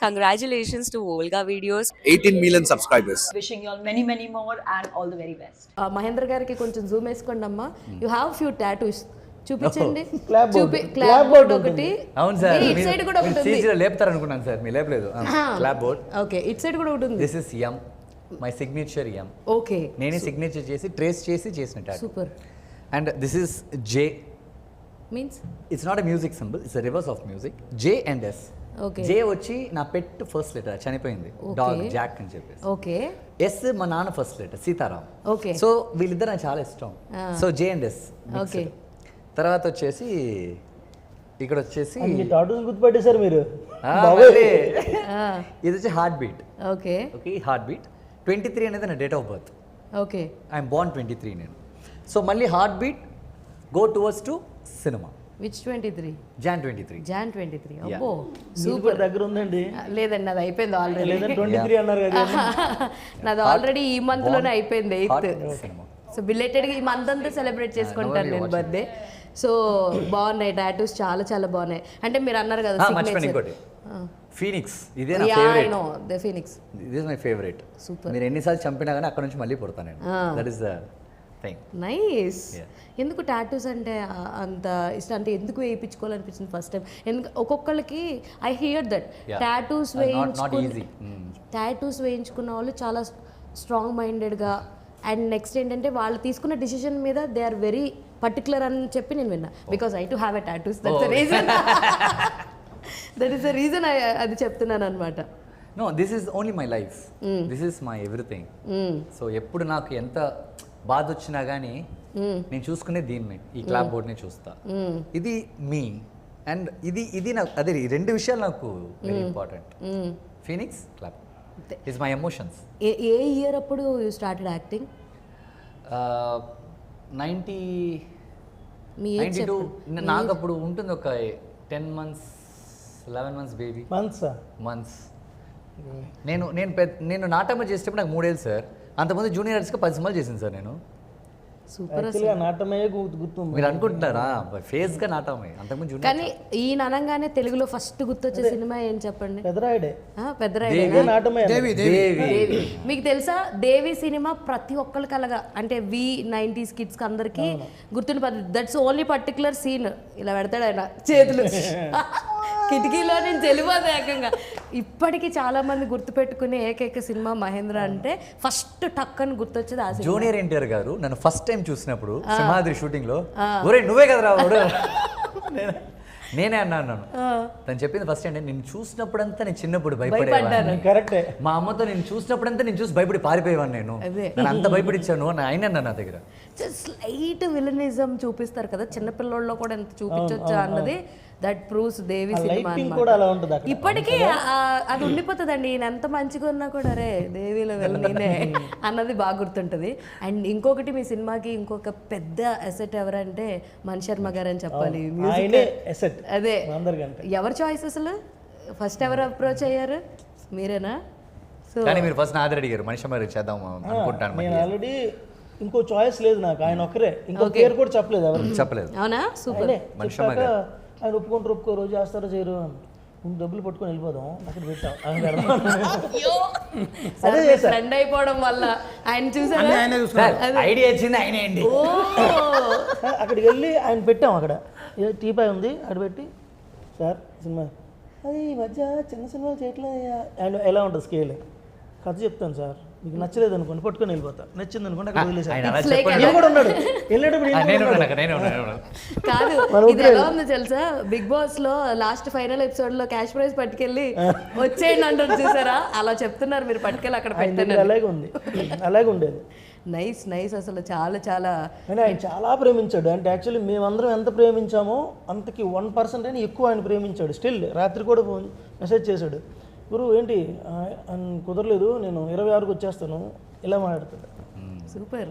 Congratulations to Volga Videos. 18 million subscribers. Wishing you all many, many more and all the very best. Mahindra గారికి కొంచెం Zoom వేసుకోండి అమ్మా. You have few tattoos చూపించండి. Clap board ఒకటి. అవును sir, it side కూడా ఒకటి ఉంది. సీజీలో లేపుతారు అనుకున్నాను సార్, మీరు లేపలేదు. Clap board. Okay, it side కూడా ఒకటి ఉంది. This is M, my signature M. Okay, నేనే సిగ్నేచర్ చేసి ట్రేస్ చేసి చేసిన tattoo. Super. And this is J. Means it's not a music symbol, it's a reverse of music. J and S. Okay. J వచ్చి నా pet first letter, చనిపోయింది dog Jack అని చెప్పేసి. Okay. S మా నాన్న first letter Sitaram. Okay. So వీళ్ళిద్దరు నాకు చాలా ఇష్టం. So J and S. Okay. తర్వాత వచ్చేసి ఇక్కడ వచ్చేసి టాటూస్ గుర్తుపట్టేశారు మీరు. ఇది వచ్చి heart beat. Okay. Okay, heart beat 23 అనేది నా date of birth. Okay. I'm born 23 నేను. సో మళ్ళీ heart beat go towards to cinema. Which 23? Jan 23. Jan 23. Yeah. అబ్బో, సూపర్ దగ్గర ఉందండి. లేదండి, నాది అయిపోయింది ఆల్రెడీ. లేదా 23 అన్నారు కదా. నాది ఆల్రెడీ ఈ మంత్ లోనే అయిపోయింది, 8th. సినిమా. సో బిలేటెడ్గా ఈ మంత్ అంతా సెలబ్రేట్ చేసుకుంటాను నేను బర్త్డే. సో బాగున్నాయి టాటూస్, చాలా చాలా బాగున్నాయి. అంటే మీరు అన్నారు కదా మర్చిపోయిన ఇంకోటి, ఫీనిక్స్. ఇదే నా favourite. The Phoenix. This is my favourite. Super. మీరు ఎన్నిసార్లు చంపినా కానీ అక్కడ నుంచి మళ్ళీ పుడతాను నేను. That is the thing. Nice. ఎందుకు టాటూస్ అంటే అంత ఇష్టం, అంటే ఎందుకు వేయించుకోవాలనిపించింది ఫస్ట్ టైం? ఎందుకు ఒక్కొక్కరికి ఐ హియర్ దట్ టాటూస్ వేయించుకున్న వాళ్ళు చాలా స్ట్రాంగ్ మైండెడ్గా, అండ్ నెక్స్ట్ ఏంటంటే వాళ్ళు తీసుకున్న డిసిషన్ మీద దే ఆర్ వెరీ పర్టికులర్ అని చెప్పి నేను విన్నా. Because I to have a tattoos, that's the reason. That is the reason అది చెప్తున్నాను అనమాట. No, this is only my life, this is my everything. So ఎప్పుడు నాకు ఎంత బాధ వచ్చినా కానీ నేను చూసుకునే దీన్ని, ఈ క్లాప్ బోర్డ్ని చూస్తా. ఇది మీ అండ్ ఇది నాకు అదే, ఈ రెండు విషయాలు నాకు very important. Phoenix, clap is my emotions. A year అప్పుడు యూ స్టార్టెడ్ యాక్టింగ్? 92. నాకు అప్పుడు ఉంటుంది ఒక 10 months 11 months బేబీ. మంత్స్. నేను నాటమ్మ చేసేటప్పుడు నాకు 3 ఏళ్ళు సార్. అంతకుముందు జూనియర్ ఆర్టిస్ట్గా 10 సినిమాలు చేసింది సార్ నేను. సూపర్. నాటమే గుర్తుంది. మీరు అనుకుంటున్నారా ఫేస్గా నాటమే, అంతకుముందు జూనియర్. కానీ ఈ అనగానే తెలుగులో ఫస్ట్ గుర్తొచ్చే సినిమా ఏం చెప్పండి? పెదరాయుడే. పెద్దరాయుడే. నాటమే. దేవి. మీకు తెలుసా దేవి సినిమా ప్రతి ఒక్కరికి అలాగా, అంటే V90s కిడ్స్ కి అందరికి గుర్తుండి, దట్స్ ఓన్లీ పర్టికులర్ సీన్. ఇలా పెడతాడు ఆయన చేతులు కిటికీలో నేను తెలియదు ఏకంగా. ఇప్పటికీ చాలా మంది గుర్తుపెట్టుకునే ఏకైక సినిమా మహేంద్ర అంటే ఫస్ట్ టక్ అని గుర్తొచ్చేది ఆ సినిమా. జూనియర్ ఎన్టీఆర్ గారు నన్ను ఫస్ట్ టైం చూసినప్పుడు సింహాద్రి షూటింగ్ లో, ఒరే నువ్వే కదరా వాడు, నేనే అన్నాను. తను చెప్పింది ఫస్ట్ ఏంటంటే, నేను చూసినప్పుడంతా నేను చిన్నప్పుడు భయపడేవాడిని. కరెక్టే. మా అమ్మతో నేను చూసినప్పుడంతా నేను చూసి భయపడి పారిపోయేవాడిని. నేను అంత భయపడిచ్చాను అని ఆయన అన్నా నా దగ్గర. స్లైట్ విలనిజం చూపిస్తారు కదా చిన్నపిల్లల్లో కూడా ఎంత చూపించొచ్చా అన్నది దట్ ప్రూవ్స్ దేవి సినిమా అన్నమాట. ఇప్పటికీ అది ఉండిపోతుందండి. ఈయన ఎంత మంచిగా ఉన్నా కూడా రే దేవిలో వెళ్ళనే అన్నది బాగా గుర్తుంటుంది. అండ్ ఇంకొకటి మీ సినిమాకి ఇంకొక పెద్ద అసెట్ ఎవరంటే మణిశర్మ గారు అని చెప్పాలి. మ్యూజిక్ అదే. ఎవరి చాయిస్ అసలు? ఫస్ట్ ఎవరు అప్రోచ్ అయ్యారు? మీరేనా? సో కానీ మీరు ఫస్ట్ నాది అడిగారు, మనిషి మరి చేద్దాం అనుకుంటాను. ఆల్రెడీ ఇంకో చాయిస్ లేదు నాకు, ఆయన ఒక్కరే. ఇంకో పేరు కూడా చెప్పలేదు, ఎవరు చెప్పలేదు. అవునా? సూపర్. ఆయన ఒప్పుకో రోజు చేస్తారో చేయరు, డబ్బులు పట్టుకొని వెళ్ళిపోదాం అక్కడ పెట్టాం. ఫ్రెండ్ అయిపోవడం వల్ల ఆయన చూసారు, ఐడియా వచ్చింది ఆయనే అండి. అక్కడికి వెళ్ళి ఆయన పెట్టాం. అక్కడ టీపాయ్ ఉంది, అక్కడ పెట్టి సార్ సినిమా అది ఈ మధ్య చిన్న సినిమాలు చేయట్లేదు. ఆయన ఎలా ఉంటుంది స్కేల్, కథ చెప్తాను సార్, మీకు నచ్చలేదు అనుకోండి పట్టుకొని వెళ్ళిపోతా, నచ్చింది అనుకోండి అక్కడ కాదు. ఇది ఎలా ఉందో తెలుసా, బిగ్ బాస్ లో లాస్ట్ ఫైనల్ ఎపిసోడ్ లో క్యాష్ ప్రైజ్ పట్టుకెళ్ళి వచ్చేయండి అంటారు చూసారా, అలా చెప్తున్నారు మీరు పట్టుకెళ్ళి అక్కడ పెట్టండి. అలాగే ఉంది, అలాగే ఉండేది. నైస్ అసలు చాలా చాలా. అంటే ఆయన చాలా ప్రేమించాడు. అంటే యాక్చువల్లీ మేమందరం ఎంత ప్రేమించామో అంతకి 1% అని ఎక్కువ ఆయన ప్రేమించాడు. స్టిల్ రాత్రి కూడా మెసేజ్ చేశాడు, గురు ఏంటి కుదరలేదు, నేను 26కి వచ్చేస్తాను, ఇలా మాట్లాడుతాడు. సూపర్.